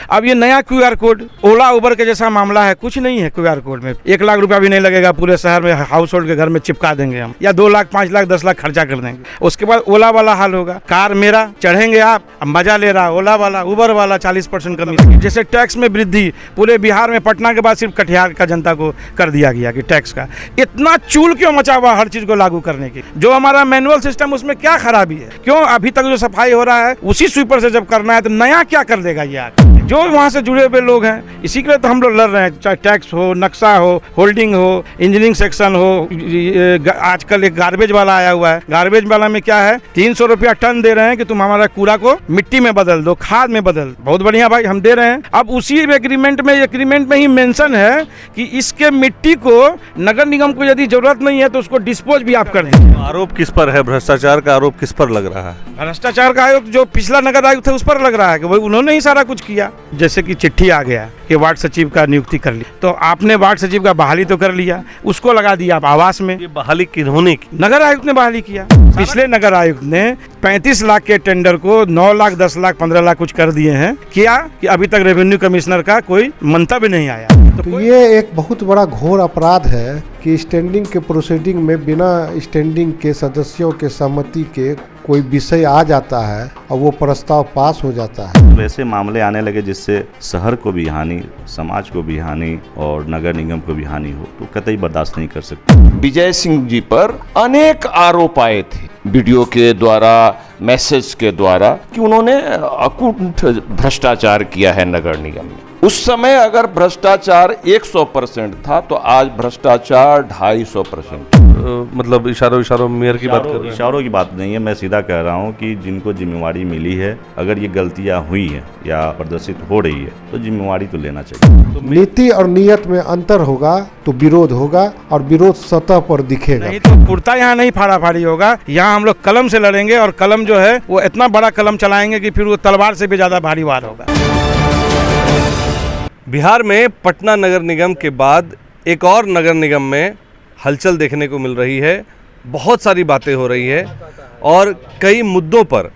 अब ये नया QR कोड ओला उबर के जैसा मामला है, कुछ नहीं है QR कोड में। 1 लाख रुपया भी नहीं लगेगा, पूरे शहर में हाउस होल्ड के घर में चिपका देंगे हम, या 2 लाख 5 लाख 10 लाख खर्चा कर देंगे। उसके बाद ओला वाला हाल होगा, कार मेरा चढ़ेंगे आप, अब मजा ले रहा ओला वाला, उबर वाला 40% कमी। जैसे टैक्स में वृद्धि पूरे बिहार में, पटना के बाद सिर्फ कटिहार का जनता को कर दिया गया कि टैक्स का इतना चूल क्यों मचा हुआ हर चीज को लागू करने की। जो हमारा मैनुअल सिस्टम उसमें क्या खराबी है, क्यों अभी तक जो सफाई हो रहा है उसी स्वीपर से जब करना है तो नया क्या कर देगा यार। जो वहाँ से जुड़े हुए लोग हैं, इसी के लिए तो हम लोग लड़ रहे हैं, चाहे टैक्स हो, नक्शा हो, होल्डिंग हो, इंजीनियरिंग सेक्शन हो। आजकल एक गार्बेज वाला आया हुआ है, गार्बेज वाला में क्या है 300 रुपया टन दे रहे हैं कि तुम हमारा कूड़ा को मिट्टी में बदल दो, खाद में बदल। बहुत बढ़िया भाई, हम दे रहे हैं। अब उसी एग्रीमेंट में ही मेंशन है कि इसके मिट्टी को नगर निगम को यदि जरूरत नहीं है तो उसको डिस्पोज भी आप करें। आरोप किस पर है? भ्रष्टाचार का आरोप किस पर लग रहा है? भ्रष्टाचार का आयोग जो पिछला नगर आयुक्त था उस पर लग रहा है कि भाई उन्होंने ही सारा कुछ किया। जैसे कि चिट्ठी आ गया कि वार्ड सचिव का नियुक्ति कर ली, तो आपने वार्ड सचिव का बहाली तो कर लिया, उसको लगा दिया आप आवास में। ये बहाली किन्होंने की? नगर आयुक्त ने बहाली किया। पिछले नगर आयुक्त ने 35 लाख के टेंडर को 9 लाख 10 लाख 15 लाख कुछ कर दिए हैं। क्या कि अभी तक रेवेन्यू कमिश्नर का कोई मंतव्य नहीं आया। तो ये एक बहुत बड़ा घोर अपराध है कि स्टैंडिंग के प्रोसीडिंग में बिना स्टैंडिंग के सदस्यों के सहमति के कोई विषय आ जाता है और वो प्रस्ताव पास हो जाता है। वैसे मामले आने लगे जिससे शहर को भी हानि, समाज को भी हानि और नगर निगम को भी हानि हो, तो कतई बर्दाश्त नहीं कर सकते। विजय सिंह जी पर अनेक आरोप आए थे, वीडियो के द्वारा, मैसेज के द्वारा, कि उन्होंने अकुंठ भ्रष्टाचार किया है नगर निगम में। उस समय अगर भ्रष्टाचार 100% था तो आज भ्रष्टाचार 250%। मतलब इशारों मेयर की बात कर रहे हैं? इशारों की बात नहीं है, मैं सीधा कह रहा हूँ कि जिनको जिम्मेवारी मिली है, अगर ये गलतियाँ हुई हैं या प्रदर्शित हो रही है तो जिम्मेवारी तो लेना चाहिए। तो नीति और नियत में अंतर होगा तो विरोध होगा, और विरोध सतह पर दिखेगा। नहीं तो कुर्ता यहाँ नहीं फाड़ा होगा, यहाँ हम लोग कलम से लड़ेंगे, और कलम जो है वो इतना बड़ा कलम चलाएंगे कि फिर वो तलवार से भी ज्यादा भारी वार होगा। बिहार में पटना नगर निगम के बाद एक और नगर निगम में हलचल देखने को मिल रही है। बहुत सारी बातें हो रही है और कई मुद्दों पर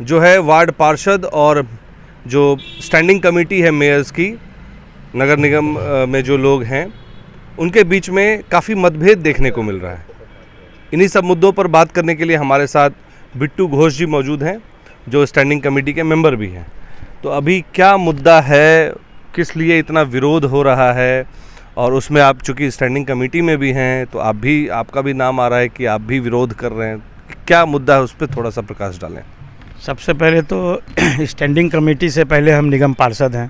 जो है वार्ड पार्षद और जो स्टैंडिंग कमेटी है मेयर्स की, नगर निगम में जो लोग हैं, उनके बीच में काफ़ी मतभेद देखने को मिल रहा है। इन्हीं सब मुद्दों पर बात करने के लिए हमारे साथ बिट्टू घोष जी मौजूद हैं, जो स्टैंडिंग कमेटी के मेंबर भी हैं। तो अभी क्या मुद्दा है, किस लिए इतना विरोध हो रहा है, और उसमें आप चूँकि स्टैंडिंग कमेटी में भी हैं तो आपका भी नाम आ रहा है कि आप भी विरोध कर रहे हैं, क्या मुद्दा है उस पर थोड़ा सा प्रकाश डालें। सबसे पहले तो स्टैंडिंग कमेटी से पहले हम निगम पार्षद हैं,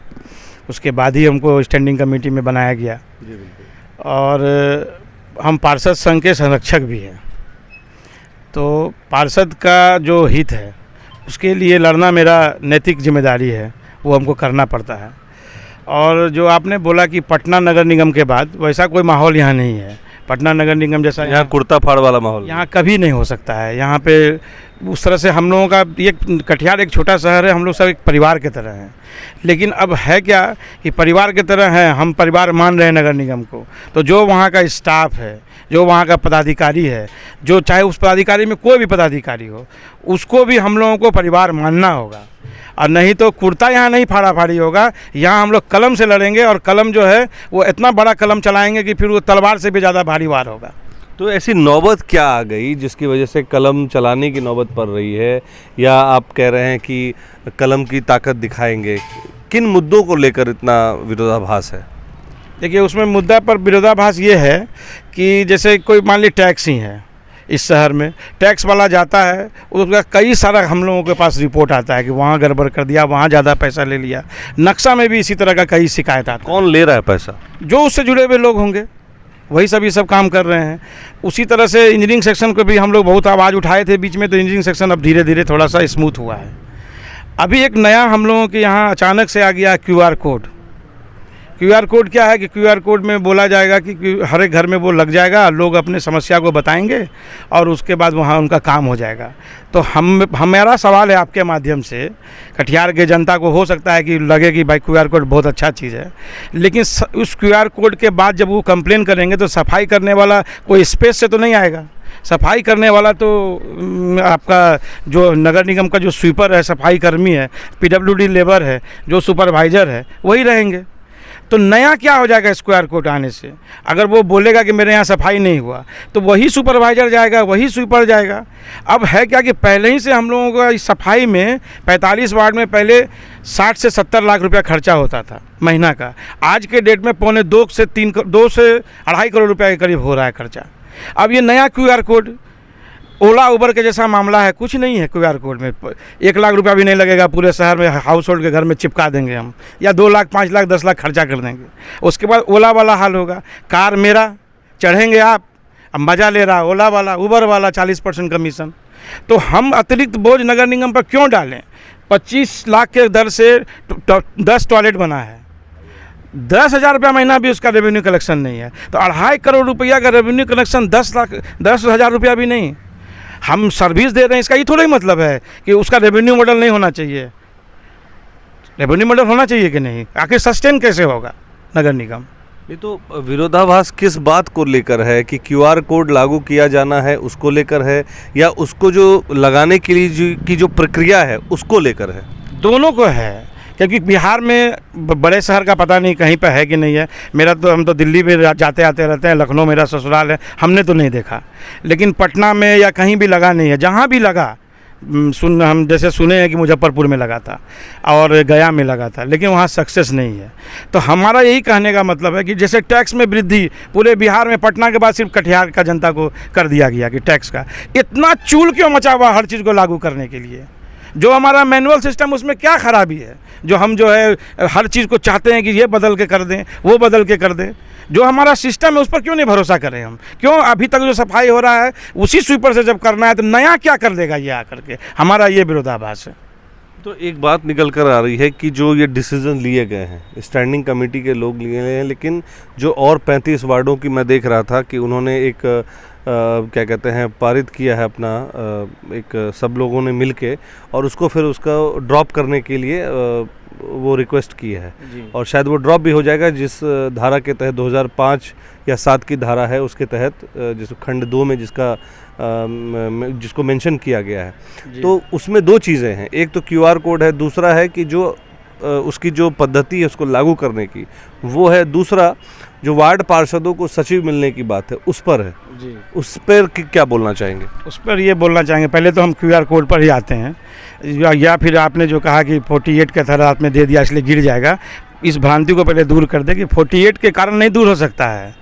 उसके बाद ही हमको स्टैंडिंग कमेटी में बनाया गया, और हम पार्षद संघ के संरक्षक भी हैं। तो पार्षद का जो हित है उसके लिए लड़ना मेरा नैतिक जिम्मेदारी है, वो हमको करना पड़ता है। और जो आपने बोला कि पटना नगर निगम के बाद वैसा कोई माहौल यहाँ नहीं है। पटना नगर निगम जैसा यहाँ कुर्ता फाड़ वाला माहौल यहाँ कभी नहीं हो सकता है। यहाँ पे उस तरह से हम लोगों का, ये कटिहार एक छोटा शहर है, हम लोग सब एक परिवार के तरह हैं। लेकिन अब है क्या कि परिवार के तरह हैं, हम परिवार मान रहे हैं नगर निगम को, तो जो वहाँ का स्टाफ है, जो वहाँ का पदाधिकारी है, जो चाहे उस पदाधिकारी में कोई भी पदाधिकारी हो, उसको भी हम लोगों को परिवार मानना होगा। और नहीं तो कुर्ता यहाँ नहीं फाड़ी होगा, यहाँ हम लोग कलम से लड़ेंगे, और कलम जो है वो इतना बड़ा कलम चलाएंगे कि फिर वो तलवार से भी ज़्यादा भारी वार होगा। तो ऐसी नौबत क्या आ गई जिसकी वजह से कलम चलाने की नौबत पड़ रही है, या आप कह रहे हैं कि कलम की ताकत दिखाएंगे? किन मुद्दों को लेकर इतना विरोधाभास है? देखिए, उसमें मुद्दा पर विरोधाभास ये है कि जैसे कोई मान ली टैक्स ही है, इस शहर में टैक्स वाला जाता है, उसका कई सारा हम लोगों के पास रिपोर्ट आता है कि वहाँ गड़बड़ कर दिया, वहाँ ज़्यादा पैसा ले लिया। नक्शा में भी इसी तरह का कई शिकायत आता है। कौन ले रहा है पैसा? जो उससे जुड़े हुए लोग होंगे, वही सब ये सब काम कर रहे हैं। उसी तरह से इंजीनियरिंग सेक्शन को भी हम लोग बहुत आवाज़ उठाए थे बीच में, तो इंजीनियरिंग सेक्शन अब धीरे धीरे थोड़ा सा स्मूथ हुआ है। अभी एक नया हम लोगों के यहाँ अचानक से आ गया QR कोड। क्यूआर कोड क्या है कि क्यूआर कोड में बोला जाएगा कि हर एक घर में वो लग जाएगा, लोग अपने समस्या को बताएंगे और उसके बाद वहाँ उनका काम हो जाएगा। तो हमारा सवाल है आपके माध्यम से कटिहार के जनता को, हो सकता है कि लगे कि भाई क्यूआर कोड बहुत अच्छा चीज़ है, लेकिन उस क्यूआर कोड के बाद जब वो कंप्लेन करेंगे तो सफाई करने वाला कोई स्पेस से तो नहीं आएगा। सफाई करने वाला तो आपका जो नगर निगम का जो स्वीपर है, सफाई कर्मी है, पीडब्ल्यूडी लेबर है, जो सुपरवाइज़र है, वही रहेंगे। तो नया क्या हो जाएगा इस क्यूआर कोड आने से? अगर वो बोलेगा कि मेरे यहाँ सफाई नहीं हुआ तो वही सुपरवाइज़र जाएगा, वही स्वीपर जाएगा। अब है क्या कि पहले ही से हम लोगों का इस सफाई में 45 वार्ड में पहले 60 से 70 लाख रुपया खर्चा होता था महीना का। आज के डेट में 2 से 2.5 करोड़ रुपया के करीब हो रहा है खर्चा। अब ये नया क्यूआर कोड ओला उबर के जैसा मामला है, कुछ नहीं है क्यूआर कोड में। 1 लाख रुपया भी नहीं लगेगा, पूरे शहर में हाउस होल्ड के घर में चिपका देंगे हम, या 2 लाख 5 लाख 10 लाख खर्चा कर देंगे। उसके बाद ओला वाला हाल होगा, कार मेरा, चढ़ेंगे आप, अब मज़ा ले रहा ओला वाला, उबर वाला 40% कमीशन। तो हम अतिरिक्त बोझ नगर निगम पर क्यों डालें? 25 लाख के दर से 10 टॉयलेट बना है, 10,000 रुपया महीना भी उसका रेवेन्यू कलेक्शन नहीं है। तो 2.5 करोड़ रुपया का रेवेन्यू कलेक्शन 10,000 रुपया भी नहीं। हम सर्विस दे रहे हैं, इसका ये थोड़ा ही मतलब है कि उसका रेवेन्यू मॉडल नहीं होना चाहिए। रेवेन्यू मॉडल होना चाहिए कि नहीं? आखिर सस्टेन कैसे होगा नगर निगम? ये तो विरोधाभास किस बात को लेकर है कि क्यूआर कोड लागू किया जाना है उसको लेकर है, या उसको जो लगाने के लिए की जो प्रक्रिया है उसको लेकर है? दोनों को है, क्योंकि बिहार में बड़े शहर का पता नहीं कहीं पर है कि नहीं है। हम तो दिल्ली में जाते आते रहते हैं, लखनऊ मेरा ससुराल है, हमने तो नहीं देखा। लेकिन पटना में या कहीं भी लगा नहीं है। जहाँ भी लगा हम जैसे सुने हैं कि मुजफ्फरपुर में लगा था और गया में लगा था, लेकिन वहाँ सक्सेस नहीं है। तो हमारा यही कहने का मतलब है कि जैसे टैक्स में वृद्धि पूरे बिहार में, पटना के बाद सिर्फ कटिहार का जनता को कर दिया गया कि टैक्स का इतना चूल क्यों मचा हुआ हर चीज़ को लागू करने के लिए? जो हमारा मैनुअल सिस्टम, उसमें क्या खराबी है जो हम जो है हर चीज़ को चाहते हैं कि ये बदल के कर दें, वो बदल के कर दें? जो हमारा सिस्टम है उस पर क्यों नहीं भरोसा करें हम? क्यों अभी तक जो सफाई हो रहा है उसी स्वीपर से जब करना है तो नया क्या कर देगा ये आकर के? हमारा ये विरोधाभास है। तो एक बात निकल कर आ रही है कि जो ये डिसीजन लिए गए हैं स्टैंडिंग कमेटी के लोग लिए गए हैं, लेकिन जो और 35 वार्डों की मैं देख रहा था कि उन्होंने एक क्या कहते हैं पारित किया है अपना, एक सब लोगों ने मिलके, और उसको फिर उसका ड्रॉप करने के लिए वो रिक्वेस्ट की है, और शायद वो ड्रॉप भी हो जाएगा जिस धारा के तहत 2005 या 7 की धारा है उसके तहत, जिस खंड 2 में जिसको मेंशन किया गया है। तो उसमें 2 चीज़ें हैं, एक तो क्यूआर कोड है, दूसरा है कि जो उसकी जो पद्धति है उसको लागू करने की वो है, दूसरा जो वार्ड पार्षदों को सचिव मिलने की बात है उस पर है जी। उस पर क्या बोलना चाहेंगे? उस पर ये बोलना चाहेंगे, पहले तो हम क्यूआर कोड पर ही आते हैं, या फिर आपने जो कहा कि 48 के तहत में दे दिया इसलिए गिर जाएगा, इस भ्रांति को पहले दूर कर दे कि 48 के कारण नहीं दूर हो सकता है।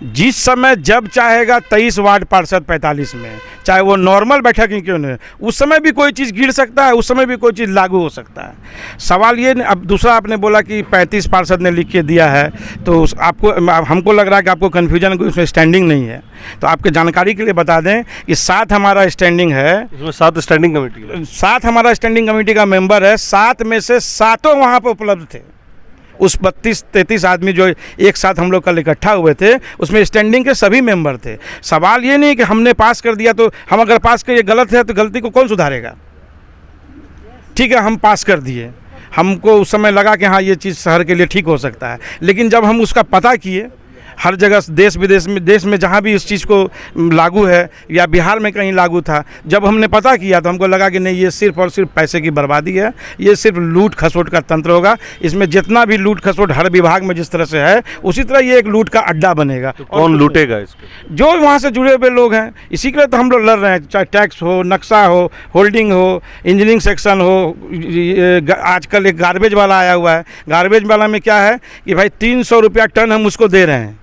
जिस समय जब चाहेगा 23 वार्ड पार्षद 45 में, चाहे वो नॉर्मल बैठक ही क्यों नहीं, उस समय भी कोई चीज़ गिर सकता है, उस समय भी कोई चीज़ लागू हो सकता है। सवाल ये, अब दूसरा आपने बोला कि 35 पार्षद ने लिख के दिया है, तो आपको, हमको लग रहा है कि आपको कन्फ्यूजन, कोई उसमें स्टैंडिंग नहीं है। तो आपके जानकारी के लिए बता दें कि 7 हमारा स्टैंडिंग है, इसमें 7 स्टैंडिंग कमेटी, 7 हमारा स्टैंडिंग कमेटी का मेंबर है। 7 में से 7 वहाँ पर उपलब्ध थे। उस 32-33 आदमी जो एक साथ हम लोग कल इकट्ठा हुए थे उसमें स्टैंडिंग के सभी मेंबर थे। सवाल ये नहीं कि हमने पास कर दिया, तो हम अगर पास करिए गलत है तो गलती को कौन सुधारेगा? ठीक है, हम पास कर दिए, हमको उस समय लगा कि हाँ ये चीज़ शहर के लिए ठीक हो सकता है, लेकिन जब हम उसका पता किए हर जगह देश में जहाँ भी इस चीज़ को लागू है या बिहार में कहीं लागू था, जब हमने पता किया तो हमको लगा कि नहीं, ये सिर्फ और सिर्फ पैसे की बर्बादी है, ये सिर्फ लूट खसोट का तंत्र होगा। इसमें जितना भी लूट खसोट हर विभाग में जिस तरह से है उसी तरह ये एक लूट का अड्डा बनेगा। तो कौन लूटेगा इसको? जो वहाँ से जुड़े हुए लोग हैं। इसी के लिए तो हम लोग लड़ रहे हैं, चाहे टैक्स हो, नक्शा हो, होल्डिंग हो, इंजीनियरिंग सेक्शन हो। आजकल एक गार्बेज वाला आया हुआ है, गार्बेज वाला में क्या है कि भाई 300 रुपया टन हम उसको दे रहे हैं,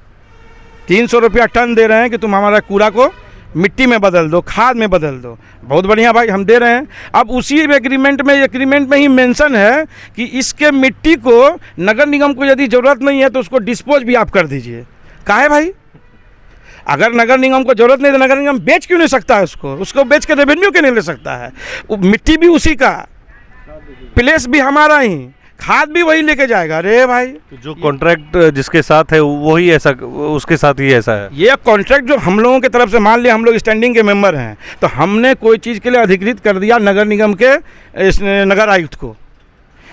300 रुपया टन दे रहे हैं कि तुम हमारा कूड़ा को मिट्टी में बदल दो, खाद में बदल दो। बहुत बढ़िया भाई, हम दे रहे हैं। अब उसी एग्रीमेंट में ही मेंशन है कि इसके मिट्टी को नगर निगम को यदि ज़रूरत नहीं है तो उसको डिस्पोज भी आप कर दीजिए। काहे भाई? अगर नगर निगम को ज़रूरत नहीं तो नगर निगम बेच क्यों नहीं सकता है उसको बेच के रेवेन्यू क्यों नहीं ले सकता है? मिट्टी भी उसी का, प्लेस भी हमारा ही, खाद भी वही लेके जाएगा। अरे भाई, तो जो कॉन्ट्रैक्ट जिसके साथ है वही ऐसा, उसके साथ ही ऐसा है। ये कॉन्ट्रैक्ट जो हम लोगों की तरफ से, मान लिया हम लोग स्टैंडिंग के मेंबर हैं, तो हमने कोई चीज़ के लिए अधिकृत कर दिया नगर निगम के नगर आयुक्त को,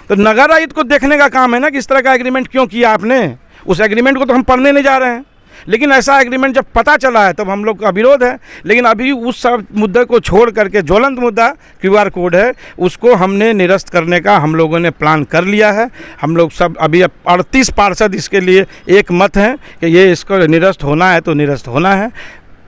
तो नगर आयुक्त को देखने का काम है ना कि इस तरह का एग्रीमेंट क्यों किया आपने। उस एग्रीमेंट को तो हम पढ़ने नहीं जा रहे हैं, लेकिन ऐसा एग्रीमेंट जब पता चला है तब हम लोग का विरोध है। लेकिन अभी उस सब मुद्दे को छोड़ करके ज्वलंत मुद्दा QR कोड है, उसको हमने निरस्त करने का हम लोगों ने प्लान कर लिया है। हम लोग सब अभी 38 पार्षद इसके लिए एक मत हैं कि ये इसको निरस्त होना है तो निरस्त होना है।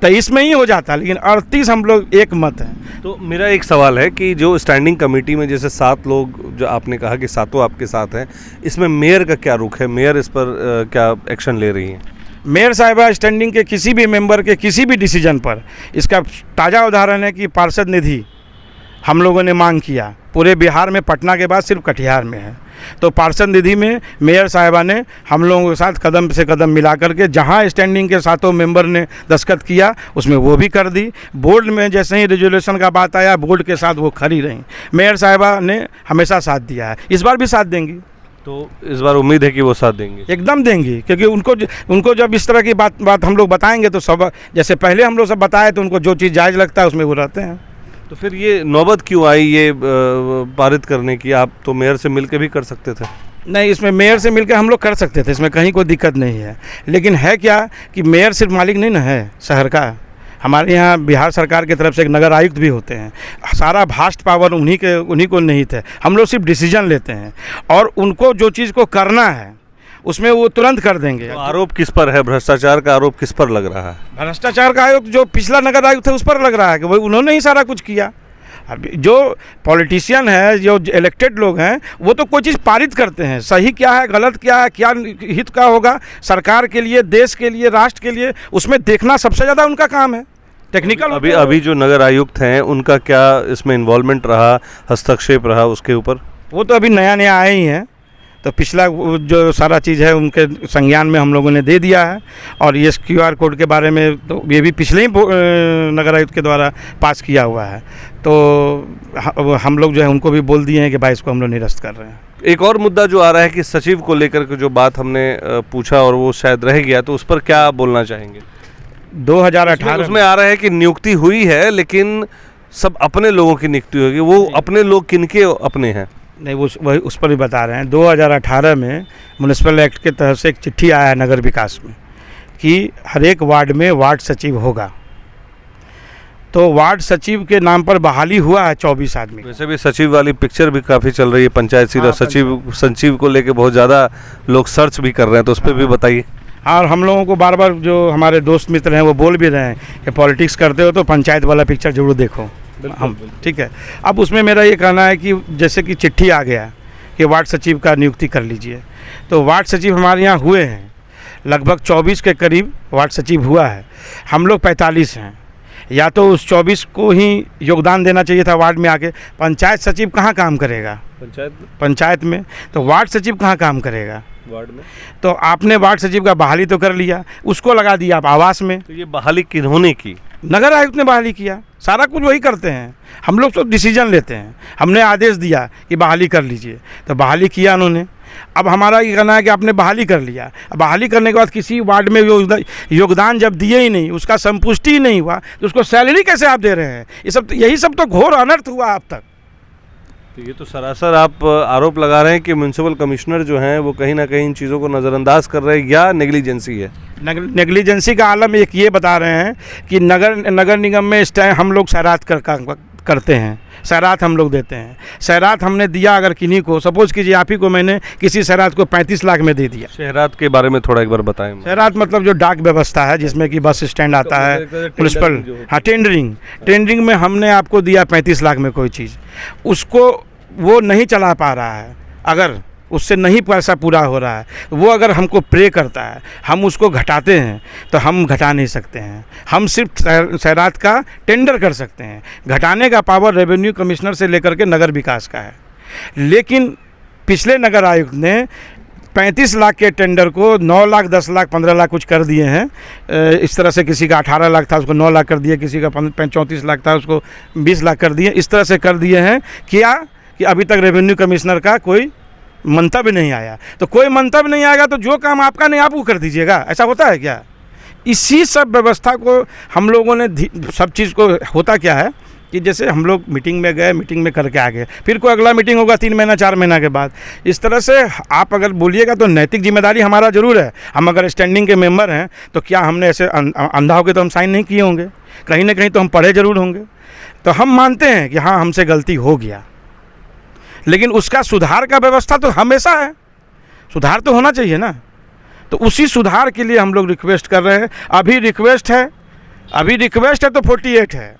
23 में ही हो जाता, लेकिन 38 हम लोग एक मत हैं। तो मेरा एक सवाल है कि जो स्टैंडिंग कमेटी में जैसे 7 लोग, जो आपने कहा कि सातों आपके साथ हैं, इसमें मेयर का क्या रुख है? मेयर इस पर क्या एक्शन ले रही हैं? मेयर साहिबा स्टैंडिंग के किसी भी मेंबर के किसी भी डिसीजन पर, इसका ताज़ा उदाहरण है कि पार्षद निधि हम लोगों ने मांग किया, पूरे बिहार में पटना के बाद सिर्फ कटिहार में है, तो पार्षद निधि में मेयर साहिबा ने हम लोगों के साथ कदम से कदम मिला करके जहां स्टैंडिंग के सातों मेंबर ने दस्तखत किया उसमें वो भी कर दी। बोर्ड में जैसे ही रेजोल्यूशन का बात आया, बोर्ड के साथ वो खड़ी रहीं। मेयर साहिबा ने हमेशा साथ दिया है, इस बार भी साथ देंगी। तो इस बार उम्मीद है कि वो साथ देंगे? एकदम देंगी, क्योंकि उनको जब इस तरह की बात हम लोग बताएंगे तो सब, जैसे पहले हम लोग सब बताए, तो उनको जो चीज़ जायज़ लगता है उसमें वो रहते हैं। तो फिर ये नौबत क्यों आई ये पारित करने की? आप तो मेयर से मिलकर भी कर सकते थे। नहीं, इसमें मेयर से मिलकर हम लोग कर सकते थे, इसमें कहीं कोई दिक्कत नहीं है। लेकिन है क्या कि मेयर सिर्फ मालिक नहीं ना है शहर का, हमारे यहाँ बिहार सरकार की तरफ से एक नगर आयुक्त भी होते हैं। सारा भास्ट पावर उन्हीं को निहित है। हम लोग सिर्फ डिसीजन लेते हैं और उनको जो चीज़ को करना है उसमें वो तुरंत कर देंगे। तो आरोप किस पर है? भ्रष्टाचार का आरोप किस पर लग रहा है? भ्रष्टाचार का आरोप जो पिछला नगर आयुक्त है उस पर लग रहा है कि वही उन्होंने ही सारा कुछ किया। अब जो पॉलिटिशियन है, जो इलेक्टेड लोग हैं, वो तो कोई चीज़ पारित करते हैं, सही क्या है गलत क्या है, क्या हित का होगा सरकार के लिए, देश के लिए, राष्ट्र के लिए, उसमें देखना सबसे ज़्यादा उनका काम है। टेक्निकल अभी जो नगर आयुक्त हैं उनका क्या इसमें इन्वॉल्वमेंट रहा, हस्तक्षेप रहा उसके ऊपर? वो तो अभी नया आए ही हैं, तो पिछला जो सारा चीज़ है उनके संज्ञान में हम लोगों ने दे दिया है। और ये QR कोड के बारे में तो ये भी पिछले ही नगर आयुक्त के द्वारा पास किया हुआ है, तो हम लोग जो है उनको भी बोल दिए हैं कि भाई इसको हम लोग निरस्त कर रहे हैं। एक और मुद्दा जो आ रहा है कि सचिव को लेकर के जो बात हमने पूछा और वो शायद रह गया, तो उस पर क्या बोलना चाहेंगे? 2018 उसमें आ रहा है कि नियुक्ति हुई है, लेकिन सब अपने लोगों की नियुक्ति होगी। वो अपने लोग किनके अपने हैं? नहीं, वो वही उस पर भी बता रहे हैं। 2018 में म्यूनिसिपल एक्ट के तहत से एक चिट्ठी आया है नगर विकास में कि हर एक वार्ड में वार्ड सचिव होगा, तो वार्ड सचिव के नाम पर बहाली हुआ है 24 आदमी। वैसे भी सचिव वाली पिक्चर भी काफ़ी चल रही है पंचायत सीरा। सचिव को लेके बहुत ज़्यादा लोग सर्च भी कर रहे हैं, तो उस पर भी बताइए। और हम लोगों को बार बार जो हमारे दोस्त मित्र हैं वो बोल भी रहे हैं कि पॉलिटिक्स करते हो तो पंचायत वाला पिक्चर जरूर देखो। हम ठीक है। अब उसमें मेरा ये कहना है कि जैसे कि चिट्ठी आ गया कि वार्ड सचिव का नियुक्ति कर लीजिए, तो वार्ड सचिव हमारे यहाँ हुए हैं, लगभग 24 के करीब वार्ड सचिव हुआ है। हम लोग 45 हैं, या तो उस 24 को ही योगदान देना चाहिए था वार्ड में आके। पंचायत सचिव कहाँ काम करेगा पंचायत में, तो वार्ड सचिव कहाँ काम करेगा वार्ड में? तो आपने वार्ड सचिव का बहाली तो कर लिया, उसको लगा दिया आप आवास में। तो ये बहाली किन्होंने की? नगर आयुक्त ने बहाली किया, सारा कुछ वही करते हैं। हम लोग तो डिसीजन लेते हैं, हमने आदेश दिया कि बहाली कर लीजिए, तो बहाली किया उन्होंने। अब हमारा ये कहना है कि आपने बहाली कर लिया, अब बहाली करने के बाद किसी वार्ड में योगदान जब दिए ही नहीं, उसका संपुष्टि ही नहीं हुआ, तो उसको सैलरी कैसे आप दे रहे हैं? यही सब तो घोर अनर्थ हुआ अब तक। तो ये तो सरासर आप आरोप लगा रहे हैं कि म्यूनिसिपल कमिश्नर जो हैं वो कहीं ना कहीं इन चीज़ों को नज़रअंदाज कर रहे हैं, या नेग्लिजेंसी है? नेग्लिजेंसी का आलम एक ये बता रहे हैं कि नगर निगम में इस टाइम हम लोग सैरात करते हैं, सैरात हम लोग देते हैं। सैरात हमने दिया अगर किन्हीं को, सपोज कीजिए आप ही को मैंने किसी सैरात को 35 लाख में दे दिया। शहरात के बारे में थोड़ा एक बार बताएं। शहरात मतलब जो डाक व्यवस्था है, जिसमें कि बस स्टैंड आता है, म्यूनिसिपल, हाँ टेंडरिंग में हमने आपको दिया 35 लाख में कोई चीज़, उसको वो नहीं चला पा रहा है, अगर उससे नहीं पैसा पूरा हो रहा है, वो अगर हमको प्रे करता है, हम उसको घटाते हैं, तो हम घटा नहीं सकते हैं। हम सिर्फ सैरात का टेंडर कर सकते हैं, घटाने का पावर रेवेन्यू कमिश्नर से लेकर के नगर विकास का है। लेकिन पिछले नगर आयुक्त ने 35 लाख के टेंडर को 9 लाख, 10 लाख, 15 लाख कुछ कर दिए हैं। इस तरह से किसी का 18 लाख था उसको 9 लाख कर दिए, किसी का 34 लाख था उसको 20 लाख कर दिए। इस तरह से कर दिए हैं क्या कि अभी तक रेवेन्यू कमिश्नर का कोई मंतव्य नहीं आया। तो कोई मंतव्य नहीं आएगा तो जो काम आपका नहीं आप वो कर दीजिएगा, ऐसा होता है क्या? इसी सब व्यवस्था को हम लोगों ने सब चीज़ को, होता क्या है कि जैसे हम लोग मीटिंग में गए, मीटिंग में करके आ गए, फिर कोई अगला मीटिंग होगा 3 महीना 4 महीना के बाद। इस तरह से आप अगर बोलिएगा तो नैतिक जिम्मेदारी हमारा ज़रूर है। हम अगर स्टैंडिंग के मेंबर हैं तो क्या हमने ऐसे अंधा होकर तो हम साइन नहीं किए होंगे? कहीं ना कहीं तो हम पढ़े ज़रूर होंगे। तो हम मानते हैं कि हाँ हमसे गलती हो गया, लेकिन उसका सुधार का व्यवस्था तो हमेशा है, सुधार तो होना चाहिए ना। तो उसी सुधार के लिए हम लोग रिक्वेस्ट कर रहे हैं। अभी रिक्वेस्ट है तो 48 है,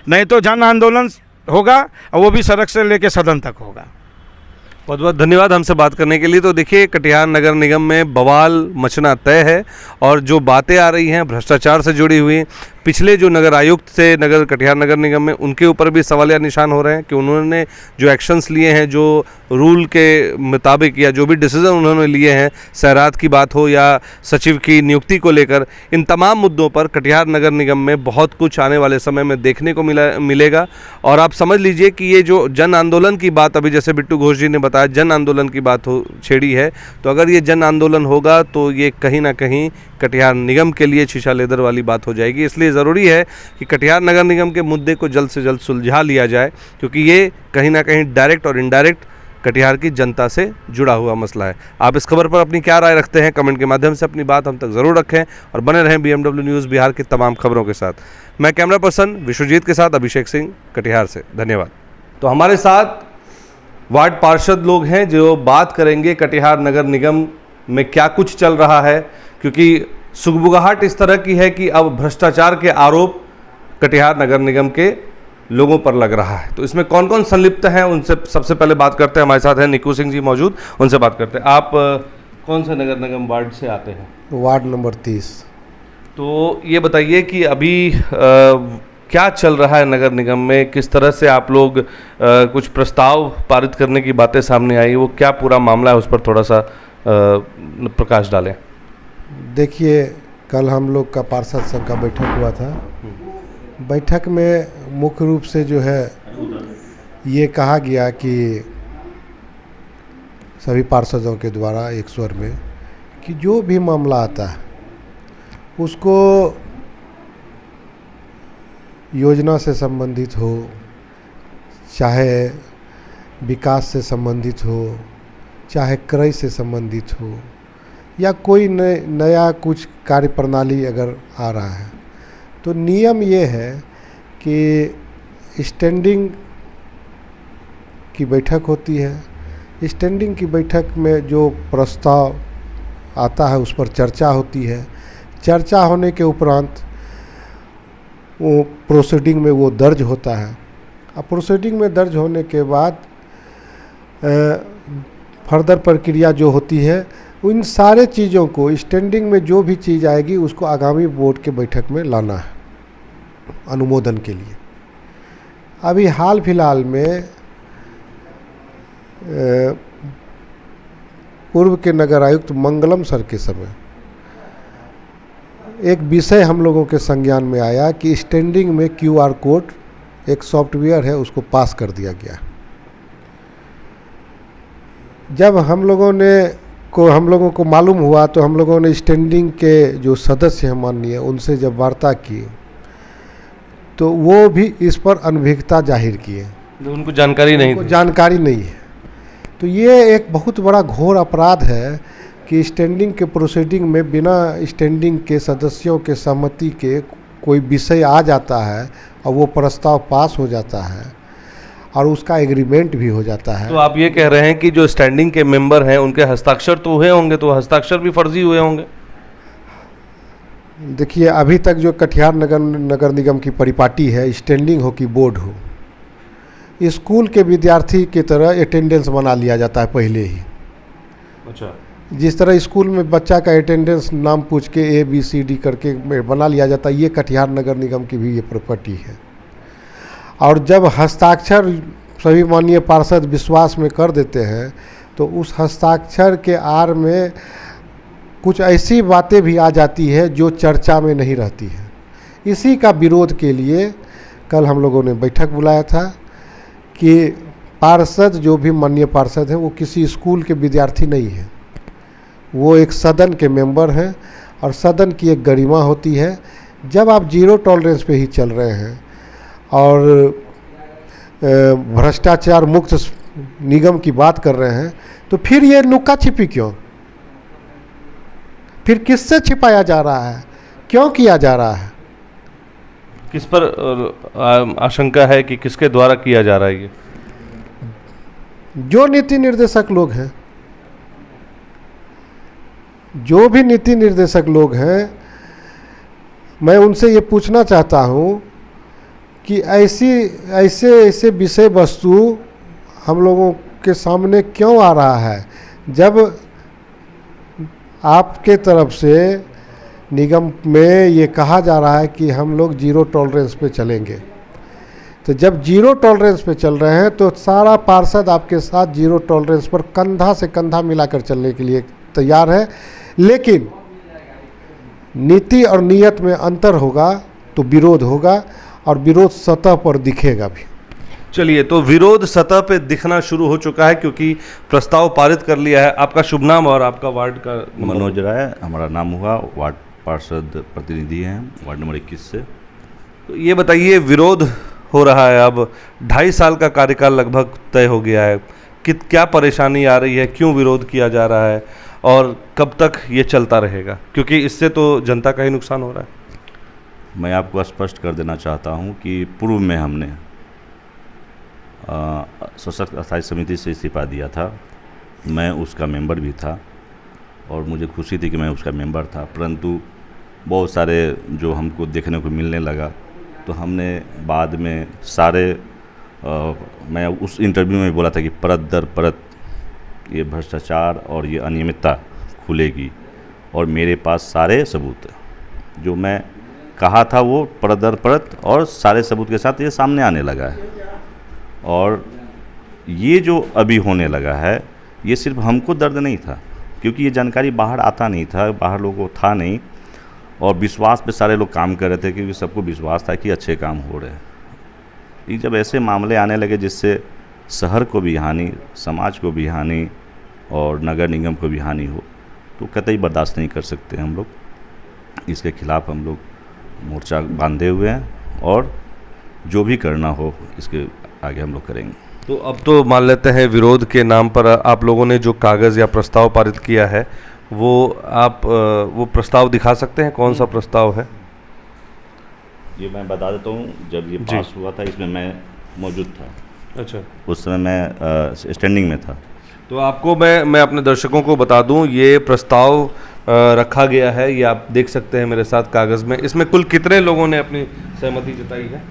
नहीं तो जन आंदोलन होगा और वो भी सड़क से लेकर सदन तक होगा। बहुत बहुत धन्यवाद हमसे बात करने के लिए। तो देखिए, कटिहार नगर निगम में बवाल मचना तय है और जो बातें आ रही हैं भ्रष्टाचार से जुड़ी हुई, पिछले जो नगर आयुक्त थे कटिहार नगर निगम में, उनके ऊपर भी सवालिया निशान हो रहे हैं कि उन्होंने जो एक्शंस लिए हैं, जो रूल के मुताबिक या जो भी डिसीजन उन्होंने लिए हैं, सैरात की बात हो या सचिव की नियुक्ति को लेकर, इन तमाम मुद्दों पर कटिहार नगर निगम में बहुत कुछ आने वाले समय में देखने को मिलेगा। और आप समझ लीजिए कि ये जो जन आंदोलन की बात, अभी जैसे बिट्टू घोष जी ने बताया जन आंदोलन की बात छेड़ी है, तो अगर ये जन आंदोलन होगा तो ये कहीं ना कहीं कटिहार निगम के लिए शीशा लेदर वाली बात हो जाएगी। इसलिए ज़रूरी है कि कटिहार नगर निगम के मुद्दे को जल्द से जल्द सुलझा लिया जाए, क्योंकि ये कहीं ना कहीं डायरेक्ट और इनडायरेक्ट कटिहार की जनता से जुड़ा हुआ मसला है। आप इस खबर पर अपनी क्या राय रखते हैं? कमेंट के माध्यम से अपनी बात हम तक ज़रूर रखें और बने रहें BMW न्यूज़ बिहार की तमाम खबरों के साथ। मैं कैमरा पर्सन विश्वजीत के साथ अभिषेक सिंह, कटिहार से। धन्यवाद। तो हमारे साथ वार्ड पार्षद लोग हैं जो बात करेंगे कटिहार नगर निगम में क्या कुछ चल रहा है, क्योंकि सुगबुगाहट इस तरह की है कि अब भ्रष्टाचार के आरोप कटिहार नगर निगम के लोगों पर लग रहा है। तो इसमें कौन कौन संलिप्त हैं, उनसे सबसे पहले बात करते हैं। हमारे साथ हैं निकू सिंह जी मौजूद, उनसे बात करते हैं। आप कौन से नगर निगम वार्ड से आते हैं? Ward number 30। तो ये बताइए कि अभी क्या चल रहा है नगर निगम में, किस तरह से आप लोग कुछ प्रस्ताव पारित करने की बातें सामने आई, वो क्या पूरा मामला है, उस पर थोड़ा सा प्रकाश डालें। देखिए, कल हम लोग का पार्षद संघ का बैठक हुआ था। बैठक में मुख्य रूप से जो है ये कहा गया कि सभी पार्षदों के द्वारा एक स्वर में कि जो भी मामला आता है उसको योजना से संबंधित हो, चाहे विकास से संबंधित हो, चाहे क्रय से संबंधित हो, या कोई नया कुछ कार्यप्रणाली अगर आ रहा है, तो नियम ये है कि स्टैंडिंग की बैठक होती है। स्टैंडिंग की बैठक में जो प्रस्ताव आता है उस पर चर्चा होती है। चर्चा होने के उपरांत वो प्रोसीडिंग में वो दर्ज होता है। अब प्रोसीडिंग में दर्ज होने के बाद फर्दर प्रक्रिया जो होती है, उन सारे चीज़ों को स्टैंडिंग में जो भी चीज़ आएगी उसको आगामी बोर्ड के बैठक में लाना है अनुमोदन के लिए। अभी हाल फिलहाल में पूर्व के नगर आयुक्त मंगलम सर के समय एक विषय हम लोगों के संज्ञान में आया कि स्टैंडिंग में QR कोड एक सॉफ्टवेयर है, उसको पास कर दिया गया। जब हम लोगों को मालूम हुआ तो हम लोगों ने स्टैंडिंग के जो सदस्य हैं माननीय, उनसे जब वार्ता की तो वो भी इस पर अनभिज्ञता जाहिर किए। उनको जानकारी नहीं है। तो ये एक बहुत बड़ा घोर अपराध है कि स्टैंडिंग के प्रोसीडिंग में बिना स्टैंडिंग के सदस्यों के सहमति के कोई विषय आ जाता है और वो प्रस्ताव पास हो जाता है और उसका एग्रीमेंट भी हो जाता है। तो आप ये कह रहे हैं कि जो स्टैंडिंग के मेंबर हैं उनके हस्ताक्षर तो हुए होंगे, तो हस्ताक्षर भी फर्जी हुए होंगे? देखिए, अभी तक जो कटिहार नगर निगम की परिपाटी है, स्टैंडिंग हो कि बोर्ड हो, स्कूल के विद्यार्थी की तरह अटेंडेंस बना लिया जाता है पहले ही। अच्छा। जिस तरह स्कूल में बच्चा का अटेंडेंस नाम पूछ के ABCD करके बना लिया जाता है, ये कटिहार नगर निगम की भी ये प्रॉपर्टी है। और जब हस्ताक्षर सभी माननीय पार्षद विश्वास में कर देते हैं तो उस हस्ताक्षर के आड़ में कुछ ऐसी बातें भी आ जाती है जो चर्चा में नहीं रहती है। इसी का विरोध के लिए कल हम लोगों ने बैठक बुलाया था कि पार्षद जो भी माननीय पार्षद हैं वो किसी स्कूल के विद्यार्थी नहीं हैं, वो एक सदन के मेंबर हैं और सदन की एक गरिमा होती है। जब आप जीरो टॉलरेंस पे ही चल रहे हैं और भ्रष्टाचार मुक्त निगम की बात कर रहे हैं तो फिर ये लुका छिपी क्यों? फिर किससे छिपाया जा रहा है, क्यों किया जा रहा है? किस पर आशंका है कि किसके द्वारा किया जा रहा है ये? जो नीति निर्देशक लोग हैं, जो भी नीति निर्देशक लोग हैं, मैं उनसे ये पूछना चाहता हूँ कि ऐसे विषय वस्तु हम लोगों के सामने क्यों आ रहा है जब आपके तरफ से निगम में ये कहा जा रहा है कि हम लोग जीरो टॉलरेंस पे चलेंगे। तो जब जीरो टॉलरेंस पे चल रहे हैं तो सारा पार्षद आपके साथ जीरो टॉलरेंस पर कंधा से कंधा मिलाकर चलने के लिए तैयार है, लेकिन नीति और नीयत में अंतर होगा तो विरोध होगा और विरोध सतह पर दिखेगा भी। चलिए, तो विरोध सतह पे दिखना शुरू हो चुका है क्योंकि प्रस्ताव पारित कर लिया है। आपका शुभ नाम और आपका वार्ड का? मनोज राय हमारा नाम हुआ, वार्ड पार्षद प्रतिनिधि हैं वार्ड नंबर 21 से। तो ये बताइए, विरोध हो रहा है, अब 2.5 साल का कार्यकाल लगभग तय हो गया है, क्या परेशानी आ रही है, क्यों विरोध किया जा रहा है और कब तक ये चलता रहेगा? क्योंकि इससे तो जनता का ही नुकसान हो रहा है। मैं आपको स्पष्ट कर देना चाहता हूं कि पूर्व में हमने सशक्त अस्थायी समिति से इस्तीफा दिया था, मैं उसका मेंबर भी था और मुझे खुशी थी कि मैं उसका मेंबर था, परंतु बहुत सारे जो हमको देखने को मिलने लगा तो हमने बाद में सारे मैं उस इंटरव्यू में बोला था कि परत दर परत ये भ्रष्टाचार और ये अनियमितता खुलेगी और मेरे पास सारे सबूत हैं। जो मैं कहा था वो परत दर परत और सारे सबूत के साथ ये सामने आने लगा है। और ये जो अभी होने लगा है ये सिर्फ हमको दर्द नहीं था, क्योंकि ये जानकारी बाहर आता नहीं था, बाहर लोगों को था नहीं और विश्वास पे सारे लोग काम कर रहे थे क्योंकि सबको विश्वास था कि अच्छे काम हो रहे हैं। ये जब ऐसे मामले आने लगे जिससे शहर को भी हानि, समाज को भी हानि और नगर निगम को भी हानि हो तो कतई बर्दाश्त नहीं कर सकते हम लोग। इसके खिलाफ हम लोग मोर्चा बांधे हुए हैं और जो भी करना हो इसके आगे हम लोग करेंगे। तो अब तो मान लेते हैं विरोध के नाम पर आप लोगों ने जो कागज़ या प्रस्ताव पारित किया है वो आप वो प्रस्ताव दिखा सकते हैं? कौन सा प्रस्ताव है? ये मैं बता देता हूँ, जब ये पास हुआ था इसमें मैं मौजूद था। अच्छा, उस समय मैं स्टैंडिंग में था। तो आपको मैं अपने दर्शकों को बता दूं, ये प्रस्ताव रखा गया है, ये आप देख सकते हैं मेरे साथ कागज़ में। इसमें कुल कितने लोगों ने अपनी सहमति जताई है?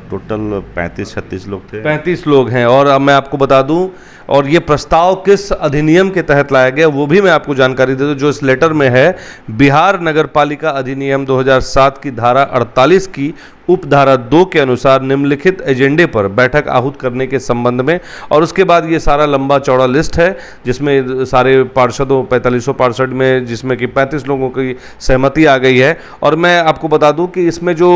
टोटल 35-36 लोग थे। 35 लोग हैं। और अब मैं आपको बता दूं, और ये प्रस्ताव किस अधिनियम के तहत लाया गया वो भी मैं आपको जानकारी दे दूं, जो इस लेटर में है। बिहार नगरपालिका अधिनियम 2007 की धारा 48 की उपधारा 2 के अनुसार निम्नलिखित एजेंडे पर बैठक आहूत करने के संबंध में। और उसके बाद ये सारा लंबा चौड़ा लिस्ट है जिसमें सारे पार्षदों 4500 पार्षद में जिसमें कि 35 लोगों की सहमति आ गई है। और मैं आपको बता दूं कि इसमें जो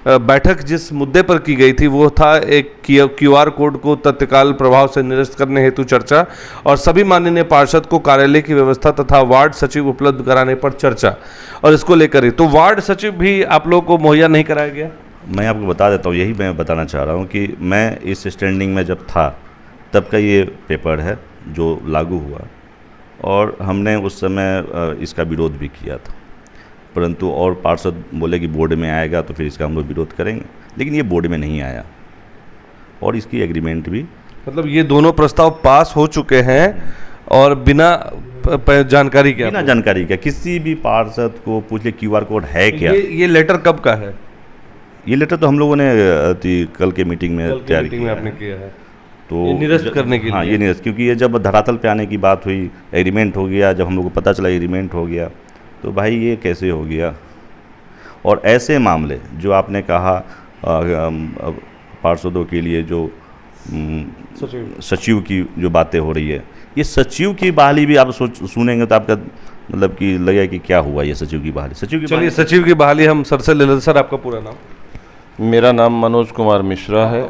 बैठक जिस मुद्दे पर की गई थी वो था एक QR कोड को तत्काल प्रभाव से निरस्त करने हेतु चर्चा और सभी माननीय पार्षद को कार्यालय की व्यवस्था तथा वार्ड सचिव उपलब्ध कराने पर चर्चा। और इसको लेकर ही तो वार्ड सचिव भी आप लोगों को मुहैया नहीं कराया गया। मैं आपको बता देता हूँ, यही मैं बताना चाह रहा हूँ कि मैं इस स्टैंडिंग में जब था तब का ये पेपर है जो लागू हुआ और हमने उस समय इसका विरोध भी किया था, परंतु और पार्षद बोले कि बोर्ड में आएगा तो फिर इसका हम लोग विरोध करेंगे, लेकिन ये बोर्ड में नहीं आया और इसकी एग्रीमेंट भी, मतलब ये दोनों प्रस्ताव पास हो चुके हैं और बिना जानकारी के, बिना जानकारी का किसी भी पार्षद को पूछ ले QR कोड है क्या। ये लेटर कब का है? ये लेटर तो हम लोगों ने कल के मीटिंग में तैयार किया आपने किया है तो ये निरस्त करने के लिए। हाँ, ये निरस्त, क्योंकि ये जब धरातल पे आने की बात हुई, एग्रीमेंट हो गया, जब हम लोग को पता चला एग्रीमेंट हो गया तो भाई ये कैसे हो गया। और ऐसे मामले जो आपने कहा पार्षदों के लिए जो सचिव की जो बातें हो रही है, ये सचिव की बहाली भी आप सुनेंगे तो आपका मतलब कि लगेगा कि क्या हुआ ये सचिव की बहाली। चलिए सचिव की बहाली हम सर से ले लेते। सर आपका पूरा नाम? मेरा नाम मनोज कुमार मिश्रा है।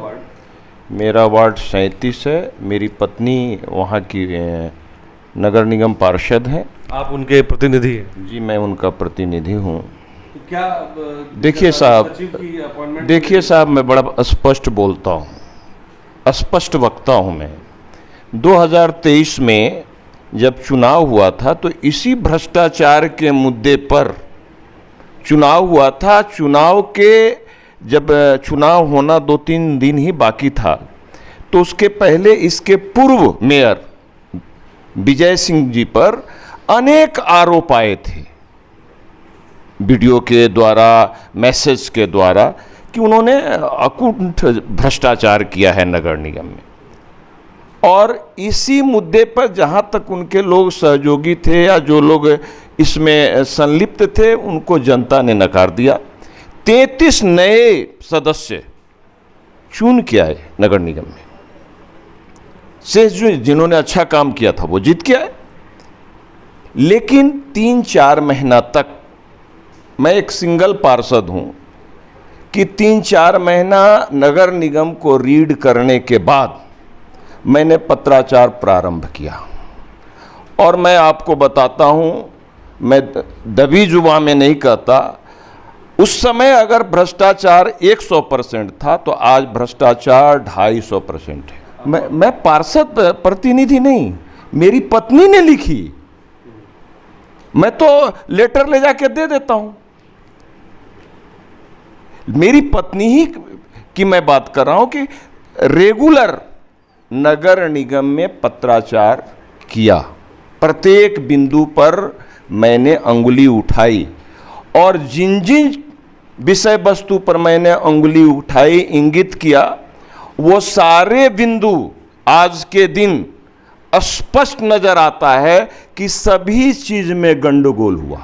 मेरा वार्ड 37 है। मेरी पत्नी वहाँ की नगर निगम पार्षद हैं। आप उनके प्रतिनिधि हैं? जी, मैं उनका प्रतिनिधि हूँ। तो क्या देखिए साहब, सचिव की अपॉइंटमेंट? देखिए साहब, मैं बड़ा स्पष्ट बोलता हूँ, स्पष्ट वक्ता हूँ मैं। 2023 में जब चुनाव हुआ था तो इसी भ्रष्टाचार के मुद्दे पर चुनाव हुआ था। जब चुनाव होना 2-3 दिन ही बाकी था, तो उसके पहले इसके पूर्व मेयर विजय सिंह जी पर अनेक आरोप आए थे, वीडियो के द्वारा, मैसेज के द्वारा, कि उन्होंने अकुंठ भ्रष्टाचार किया है नगर निगम में। और इसी मुद्दे पर जहां तक उनके लोग सहयोगी थे या जो लोग इसमें संलिप्त थे, उनको जनता ने नकार दिया। 33 नए सदस्य चुन के आए नगर निगम में से, जिन्होंने अच्छा काम किया था वो जीत के आए। लेकिन 3-4 महीना तक, मैं एक सिंगल पार्षद हूं, कि 3-4 महीना नगर निगम को रीड करने के बाद मैंने पत्राचार प्रारंभ किया। और मैं आपको बताता हूं, मैं दबी जुबान में नहीं कहता, उस समय अगर भ्रष्टाचार 100% था तो आज भ्रष्टाचार 250% है। मैं पार्षद प्रतिनिधि नहीं, मेरी पत्नी ने लिखी, मैं तो लेटर ले जाके दे देता हूं। मेरी पत्नी ही की मैं बात कर रहा हूं कि रेगुलर नगर निगम में पत्राचार किया, प्रत्येक बिंदु पर मैंने अंगुली उठाई, और जिन जिन विषय वस्तु पर मैंने अंगुली उठाई, इंगित किया, वो सारे बिंदु आज के दिन स्पष्ट नजर आता है कि सभी चीज में गंडगोल हुआ।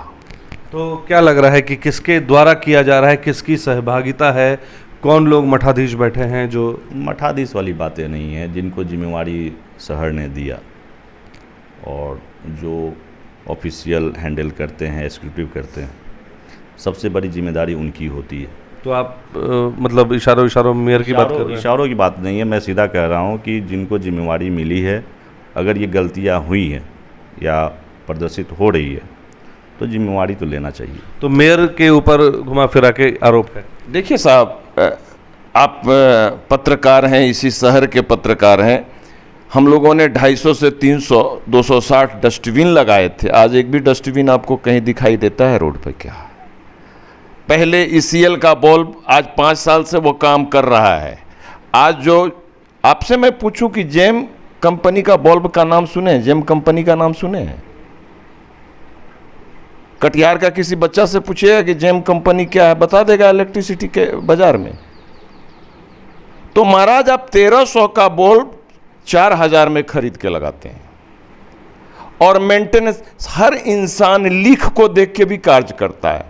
तो क्या लग रहा है कि किसके द्वारा किया जा रहा है, किसकी सहभागिता है, कौन लोग मठाधीश बैठे हैं? जो मठाधीश वाली बातें नहीं है, जिनको जिम्मेवारी शहर ने दिया और जो ऑफिशियल हैंडल करते हैं, एग्जीक्यूटिव करते हैं, सबसे बड़ी जिम्मेदारी उनकी होती है। तो आप मतलब इशारों मेयर की बात कर रहे हैं? इशारों की बात नहीं है, मैं सीधा कह रहा हूँ कि जिनको जिम्मेवारी मिली है, अगर ये गलतियाँ हुई हैं या प्रदर्शित हो रही है तो जिम्मेवारी तो लेना चाहिए। तो मेयर के ऊपर घुमा फिरा के आरोप है। देखिए साहब, आप पत्रकार हैं, इसी शहर के पत्रकार हैं। हम लोगों ने 250 से 300, 260 डस्टबिन लगाए थे। आज एक भी डस्टबिन आपको कहीं दिखाई देता है रोड पे? क्या पहले ECL का बल्ब आज 5 साल से वो काम कर रहा है। आज जो आपसे मैं पूछूं कि जेम कंपनी का बल्ब का नाम सुने? जेम कंपनी का नाम सुने हैं? कटिहार का किसी बच्चा से पूछिएगा कि जेम कंपनी क्या है, बता देगा इलेक्ट्रिसिटी के बाजार में। तो महाराज, आप 1300 का बल्ब 4000 में खरीद के लगाते हैं, और मेंटेनेंस हर इंसान लीख को देख के भी कार्य करता है,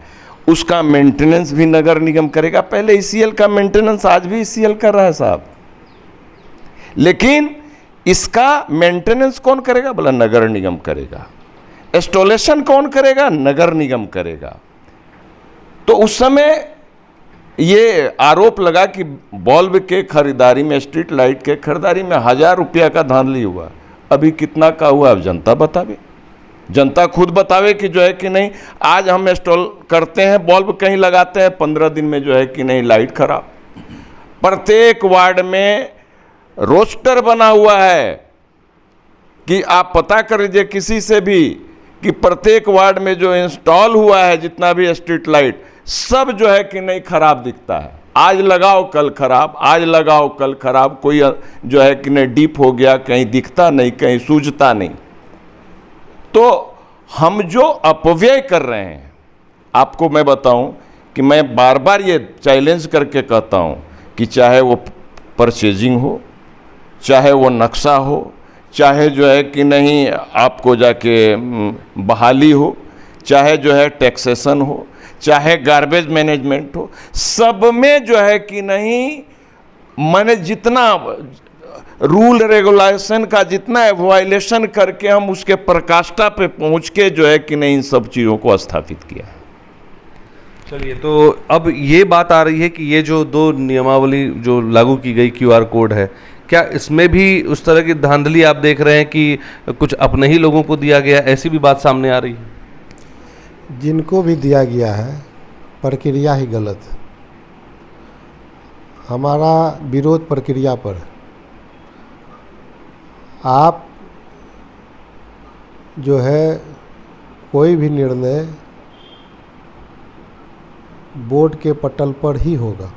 उसका मेंटेनेंस भी नगर निगम करेगा। पहले ECL का मेंटेनेंस आज भी ECL कर रहा है साहब, लेकिन इसका मेंटेनेंस कौन करेगा? बोला नगर निगम करेगा। इंस्टॉलेशन कौन करेगा? नगर निगम करेगा। तो उस समय ये आरोप लगा कि बल्ब के खरीदारी में, स्ट्रीट लाइट के खरीदारी में 1000 रुपया का धांधली हुआ। अभी कितना का हुआ अब जनता बतावे, जनता खुद बतावे कि जो है कि नहीं। आज हम इंस्टॉल करते हैं बल्ब, कहीं लगाते हैं, 15 दिन में जो है कि नहीं लाइट खराब। प्रत्येक वार्ड में रोस्टर बना हुआ है कि आप पता कर लीजिए किसी से भी कि प्रत्येक वार्ड में जो इंस्टॉल हुआ है जितना भी स्ट्रीट लाइट, सब जो है कि नहीं खराब दिखता है। आज लगाओ कल खराब, आज लगाओ कल खराब, कोई जो है कि नहीं डीप हो गया, कहीं दिखता नहीं, कहीं सूझता नहीं। तो हम जो अपव्यय कर रहे हैं, आपको मैं बताऊं कि मैं बार बार ये चैलेंज करके कहता हूं कि चाहे वो परचेजिंग हो, चाहे वो नक्शा हो, चाहे जो है कि नहीं आपको जाके बहाली हो, चाहे जो है टैक्सेशन हो, चाहे गार्बेज मैनेजमेंट हो, सब में जो है कि नहीं मैंने जितना रूल रेगुलेशन का जितना वायलेशन करके हम उसके प्रकाष्ठा पे पहुंच के जो है कि नहीं इन सब चीज़ों को स्थापित किया है। चलिए, तो अब ये बात आ रही है कि ये जो 2 नियमावली जो लागू की गई QR कोड है, क्या इसमें भी उस तरह की धांधली आप देख रहे हैं कि कुछ अपने ही लोगों को दिया गया, ऐसी भी बात सामने आ रही है? जिनको भी दिया गया है प्रक्रिया ही गलत है। हमारा विरोध प्रक्रिया पर है। आप जो है कोई भी निर्णय बोर्ड के पटल पर ही होगा।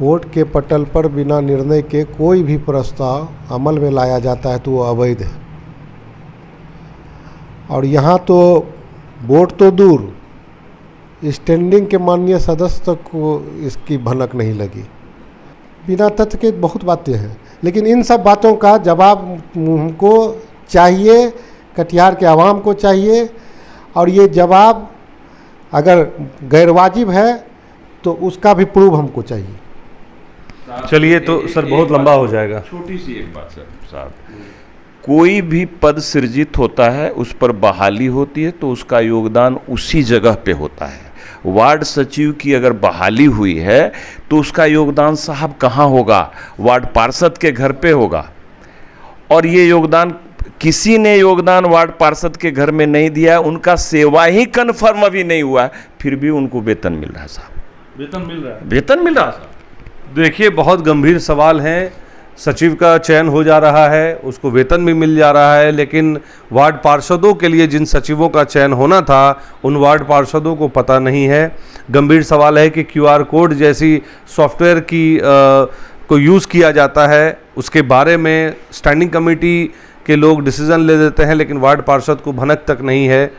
बोर्ड के पटल पर बिना निर्णय के कोई भी प्रस्ताव अमल में लाया जाता है तो वो अवैध है। और यहाँ तो बोर्ड तो दूर, स्टैंडिंग के माननीय सदस्य तक को इसकी भनक नहीं लगी। बिना तथ्य के बहुत बातें हैं, लेकिन इन सब बातों का जवाब हमको चाहिए, कटिहार के आवाम को चाहिए। और ये जवाब अगर गैरवाजिब है तो उसका भी प्रूफ हमको चाहिए। चलिए, तो सर बहुत लंबा हो जाएगा। छोटी सी एक बात सर साहब, कोई भी पद सृजित होता है, उस पर बहाली होती है तो उसका योगदान उसी जगह पे होता है। वार्ड सचिव की अगर बहाली हुई है तो उसका योगदान साहब कहाँ होगा? वार्ड पार्षद के घर पे होगा। और ये योगदान किसी ने योगदान वार्ड पार्षद के घर में नहीं दिया है, उनका सेवा ही कन्फर्म अभी नहीं हुआ है, फिर भी उनको वेतन मिल रहा है साहब। वेतन मिल रहा है? वेतन मिल रहा है साहब। देखिए, बहुत गंभीर सवाल हैं। सचिव का चयन हो जा रहा है, उसको वेतन भी मिल जा रहा है, लेकिन वार्ड पार्षदों के लिए जिन सचिवों का चयन होना था उन वार्ड पार्षदों को पता नहीं है। गंभीर सवाल है कि QR कोड जैसी सॉफ्टवेयर की को यूज़ किया जाता है, उसके बारे में स्टैंडिंग कमेटी के लोग डिसीज़न ले देते हैं, लेकिन वार्ड पार्षद को भनक तक नहीं है।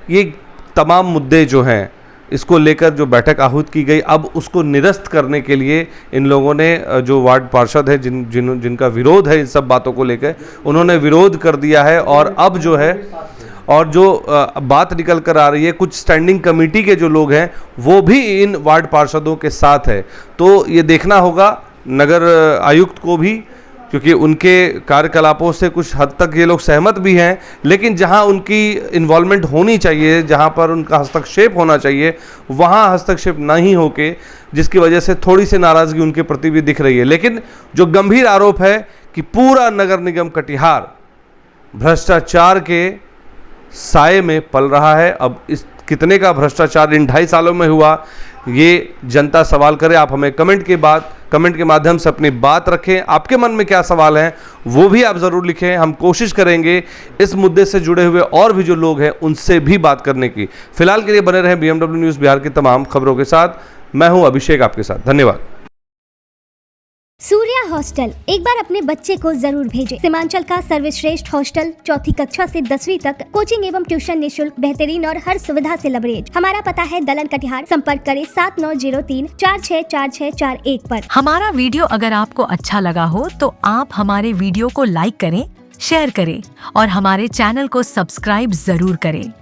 ये तमाम मुद्दे जो हैं, इसको लेकर जो बैठक आहूत की गई, अब उसको निरस्त करने के लिए इन लोगों ने, जो वार्ड पार्षद है जिनका विरोध है इन सब बातों को लेकर, उन्होंने विरोध कर दिया है। और अब जो है, और जो बात निकल कर आ रही है, कुछ स्टैंडिंग कमेटी के जो लोग हैं वो भी इन वार्ड पार्षदों के साथ है। तो ये देखना होगा नगर आयुक्त को भी, क्योंकि उनके कार्यकलापों से कुछ हद तक ये लोग सहमत भी हैं, लेकिन जहां उनकी इन्वॉल्वमेंट होनी चाहिए, जहां पर उनका हस्तक्षेप होना चाहिए, वहां हस्तक्षेप नहीं होके, जिसकी वजह से थोड़ी सी नाराज़गी उनके प्रति भी दिख रही है। लेकिन जो गंभीर आरोप है कि पूरा नगर निगम कटिहार भ्रष्टाचार के साए में पल रहा है। अब इस कितने का भ्रष्टाचार इन 2.5 सालों में हुआ, ये जनता सवाल करे। आप हमें कमेंट के माध्यम से अपनी बात रखें। आपके मन में क्या सवाल हैं वो भी आप ज़रूर लिखें। हम कोशिश करेंगे इस मुद्दे से जुड़े हुए और भी जो लोग हैं उनसे भी बात करने की। फिलहाल के लिए बने रहें BMW न्यूज़ बिहार की तमाम खबरों के साथ। मैं हूं अभिषेक आपके साथ। धन्यवाद। सूर्या हॉस्टल, एक बार अपने बच्चे को जरूर भेजें। सीमांचल का सर्वश्रेष्ठ हॉस्टल, 4ठी कक्षा से 10वीं तक कोचिंग एवं ट्यूशन निःशुल्क, बेहतरीन और हर सुविधा से लबरेज। हमारा पता है दलन कटिहार। संपर्क करें 7903-464641 पर। हमारा वीडियो अगर आपको अच्छा लगा हो तो आप हमारे वीडियो को लाइक करें, शेयर करें और हमारे चैनल को सब्सक्राइब जरूर करें।